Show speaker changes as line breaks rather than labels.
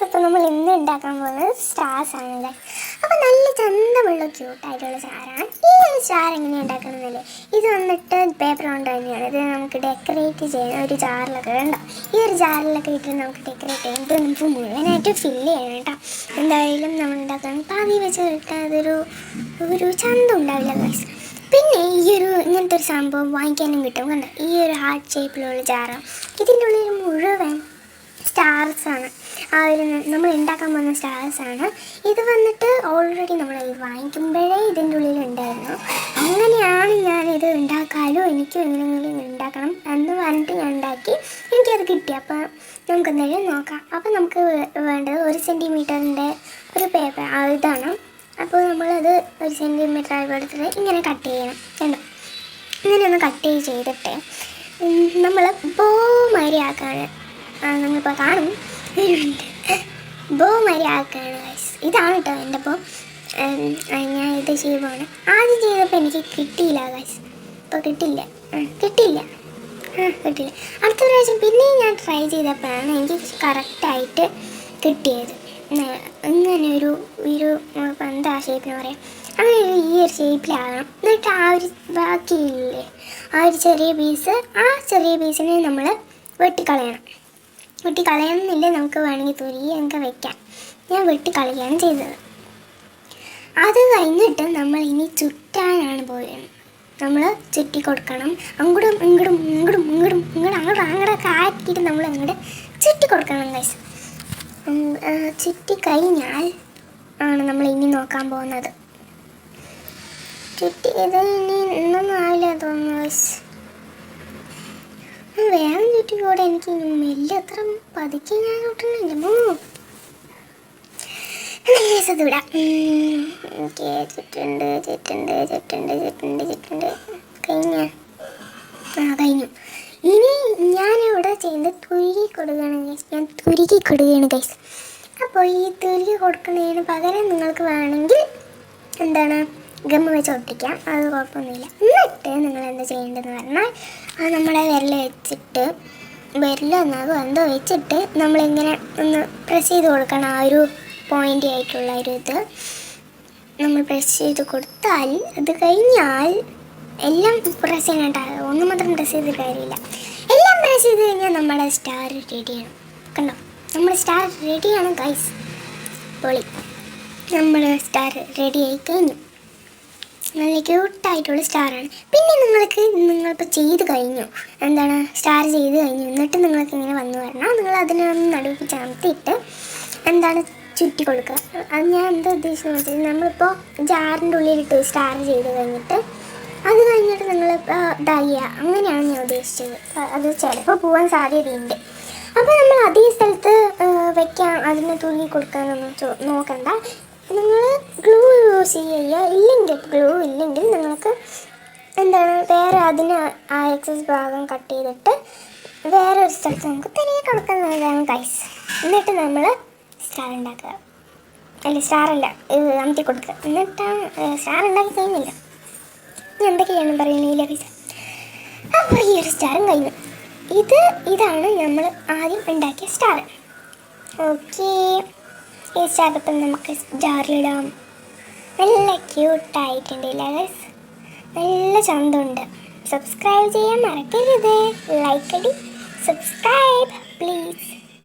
അപ്പോൾ നമ്മൾ ഇന്ന് ഉണ്ടാക്കാൻ പോകുന്നത് സ്റ്റാർസ് ആണല്ലേ. അപ്പോൾ നല്ല ചന്തമുള്ള ക്യൂട്ടായിട്ടുള്ള സ്റ്റാറാണ്. ഈ ഒരു സ്റ്റാർ എങ്ങനെ ഉണ്ടാക്കണമെന്നല്ലേ, ഇത് വന്നിട്ട് പേപ്പർ കൊണ്ട് തന്നെയാണ്. ഇത് നമുക്ക് ഡെക്കറേറ്റ് ചെയ്യാൻ ഒരു ജാറിലൊക്കെ വേണ്ട. ഈ ഒരു ജാറിലൊക്കെ ഇട്ട് നമുക്ക് ഡെക്കറേറ്റ് ചെയ്യാൻ ഇത് നമുക്ക് മുഴുവനായിട്ട് ഫില്ല് ചെയ്യണം കേട്ടോ. എന്തായാലും നമ്മൾ ഉണ്ടാക്കാൻ പാതി വെച്ച് കിട്ടാൻ ഒരു ചന്തം ഉണ്ടാവില്ല ഗൈസ്. പിന്നെ ഇങ്ങനത്തെ ഒരു സംഭവം വാങ്ങിക്കാനും കിട്ടും. കണ്ടോ, ഈ ഒരു ഹാർട്ട് ഷേപ്പിലുള്ള ജാറാണ്. ഇതിൻ്റെ ഉള്ളിൽ മുഴുവൻ സ്റ്റാർസാണ്. നമ്മൾ ഉണ്ടാക്കാൻ പോകുന്ന സ്റ്റാർസാണ്. ഇത് വന്നിട്ട് ഓൾറെഡി നമ്മൾ വാങ്ങിക്കുമ്പോഴേ ഇതിൻ്റെ ഉള്ളിൽ ഉണ്ടായിരുന്നു. അങ്ങനെയാണ് ഞാനിത് ഉണ്ടാക്കാമല്ലോ, എനിക്കും എങ്ങനെയെങ്കിലും ഉണ്ടാക്കണം എന്ന് പറഞ്ഞിട്ട് ഞാൻ ഉണ്ടാക്കി. എനിക്കത് കിട്ടി. അപ്പോൾ നമുക്ക് എന്തായാലും നോക്കാം. അപ്പോൾ നമുക്ക് വേണ്ടത് 1 സെൻറ്റിമീറ്ററിൻ്റെ ഒരു പേപ്പർ ഇതാണ്. അപ്പോൾ നമ്മളത് 1 സെൻറ്റിമീറ്റർ എടുത്തിട്ട് ഇങ്ങനെ കട്ട് ചെയ്യണം. കണ്ടോ, ഇങ്ങനെ ഒന്ന് കട്ട് ചെയ്തിട്ട് നമ്മൾ ബോ മാതിരി ആക്കാണ്. നമ്മളിപ്പോൾ കാണും ബോ മാതിരി ആക്കാണ് ഗൈസ്. ഇതാണ് കേട്ടോ എൻ്റെ ബോ. ഞാൻ ഇത് ചെയ്യുമ്പോൾ ആദ്യം ചെയ്തപ്പോൾ എനിക്ക് കിട്ടിയില്ല ഗൈസ്. ഇപ്പോൾ കിട്ടില്ല. അടുത്ത പ്രാവശ്യം പിന്നെയും ഞാൻ ട്രൈ ചെയ്തപ്പോഴാണ് എനിക്ക് കറക്റ്റായിട്ട് കിട്ടിയത്. ഇങ്ങനെ ഒരു എന്താ ഷേപ്പിന് പറയാം, അങ്ങനെ ഈ ഒരു ഷേപ്പിലാകണം. എന്നിട്ട് ആ ഒരു ബാക്കിയില്ലേ ആ ഒരു ചെറിയ പീസിനെ നമ്മൾ വെട്ടിക്കളയണമെന്നില്ല. നമുക്ക് വേണമെങ്കിൽ തുരിയൊക്കെ വെക്കാം. ഞാൻ വെട്ടിക്കളയാണ് ചെയ്തത്. അത് കഴിഞ്ഞിട്ട് നമ്മൾ ഇനി ചുറ്റാനാണ് പോയത്. നമ്മൾ ചുറ്റി കൊടുക്കണം. അങ്ങോട്ടും അങ്ങോട്ടൊക്കെ ആക്കിയിട്ട് നമ്മൾ അങ്ങോട്ട് ചുറ്റി കൊടുക്കണം ഗൈസ്. ചുറ്റി കഴിഞ്ഞാൽ ആണ് നമ്മൾ ഇനി നോക്കാൻ പോകുന്നത്. ചുറ്റി ഇത് ഇനി ഒന്നും ആവില്ല തോന്നുന്നു ഗൈസ്. വേഗം ചുറ്റിക്കൂടെ, എനിക്ക് മെല്ലെ അത്ര പതുക്കെ ഞാൻ ചുട്ടുന്നില്ല. അത് വിടാം. ഓക്കെ, ചുറ്റുണ്ട്. കഴിഞ്ഞു. ഇനി ഞാനിവിടെ ചെയ്യുന്നത് തുരുകി കൊടുക്കുകയാണ് ഗൈസ്. അപ്പോൾ ഈ തുരുകി കൊടുക്കുന്നതിന് പകരം നിങ്ങൾക്ക് വേണമെങ്കിൽ എന്താണ് ഗമ്മ വെച്ച് ഒട്ടിക്കാം, അത് കുഴപ്പമൊന്നുമില്ല. എന്നിട്ട് നിങ്ങൾ എന്താ ചെയ്യേണ്ടതെന്ന് പറഞ്ഞാൽ അത് നമ്മളെ എന്തോ വെച്ചിട്ട് നമ്മളിങ്ങനെ ഒന്ന് പ്രസ് ചെയ്ത് കൊടുക്കണം. ആ ഒരു പോയിൻ്റ് ആയിട്ടുള്ള ഒരു ഇത് നമ്മൾ പ്രസ് ചെയ്ത് കൊടുത്താൽ അത് കഴിഞ്ഞാൽ എല്ലാം പ്രസ് ചെയ്യണ്ട. ഒന്ന് മാത്രം പ്രസ് ചെയ്ത് കാര്യമില്ല, എല്ലാം പ്രസ് ചെയ്ത് കഴിഞ്ഞാൽ നമ്മുടെ സ്റ്റാർ റെഡിയാണ്. കണ്ടോ, നമ്മുടെ സ്റ്റാർ റെഡിയാണ് ഗൈസ്. പൊളി, നമ്മുടെ സ്റ്റാർ റെഡി ആയി കഴിഞ്ഞു. നല്ല ക്യൂട്ടായിട്ടുള്ള സ്റ്റാറാണ്. പിന്നെ നിങ്ങളിപ്പോൾ ചെയ്ത് കഴിഞ്ഞു, എന്താണ് സ്റ്റാർ ചെയ്ത് കഴിഞ്ഞു. എന്നിട്ട് നിങ്ങൾക്ക് ഇങ്ങനെ വന്നു വരണം. നിങ്ങൾ അതിനൊന്ന് നടുവിൽ ചമത്തിയിട്ട് എന്താണ് ചുറ്റി കൊടുക്കുക. അത് ഞാൻ എന്താ ഉദ്ദേശിച്ചതെന്ന് വെച്ചാൽ, നമ്മളിപ്പോൾ ജാറിൻ്റെ ഉള്ളിലിട്ട് സ്റ്റാർ ചെയ്ത് കഴിഞ്ഞിട്ട് അത് കഴിഞ്ഞിട്ട് നിങ്ങൾ ഇതാക്കുക, അങ്ങനെയാണ് ഞാൻ ഉദ്ദേശിച്ചത്. അത് ചിലപ്പോൾ പോകാൻ സാധ്യതയുണ്ട്. അപ്പോൾ നമ്മൾ അതേ സ്ഥലത്ത് വെക്കാൻ, അതിനെ തുള്ളി കൊടുക്കാനൊന്നും നോക്കണ്ട. നിങ്ങൾ ഗ്ലൂ യൂസ് ചെയ്യുക. ഇല്ലെങ്കിൽ നിങ്ങൾക്ക് എന്താണ് വേറെ അതിന് ആ എക്സസ് ഭാഗം കട്ട് ചെയ്തിട്ട് വേറെ ഒരു സ്ഥലത്ത് നമുക്ക് തിരികെ കൊടുക്കുന്നതാണ് ഗൈസ്. എന്നിട്ട് നമ്മൾ സ്റ്റാർ ഉണ്ടാക്കുക. സ്റ്റാറല്ല, അമർത്തി കൊടുക്കുക. എന്നിട്ടാണ് സ്റ്റാർ ഉണ്ടാക്കി കഴിഞ്ഞില്ല. ഞാൻ എന്തൊക്കെയാണ് പറയുന്നില്ല ഗൈസ്. അപ്പോൾ ഈ ഒരു സ്റ്റാറും കഴിഞ്ഞു. ഇതാണ് നമ്മൾ ആദ്യം ഉണ്ടാക്കിയ സ്റ്റാർ. ഓക്കെ, ഈ സ്റ്റാർ ഇപ്പം നമുക്ക് ജാറിലിടാം. നല്ല ക്യൂട്ടായിട്ടുണ്ട് ഗൈസ്, നല്ല ചന്തമുണ്ട്. സബ്സ്ക്രൈബ് ചെയ്യാൻ മറക്കരുത്. ലൈക്ക് അടി, സബ്സ്ക്രൈബ് പ്ലീസ്.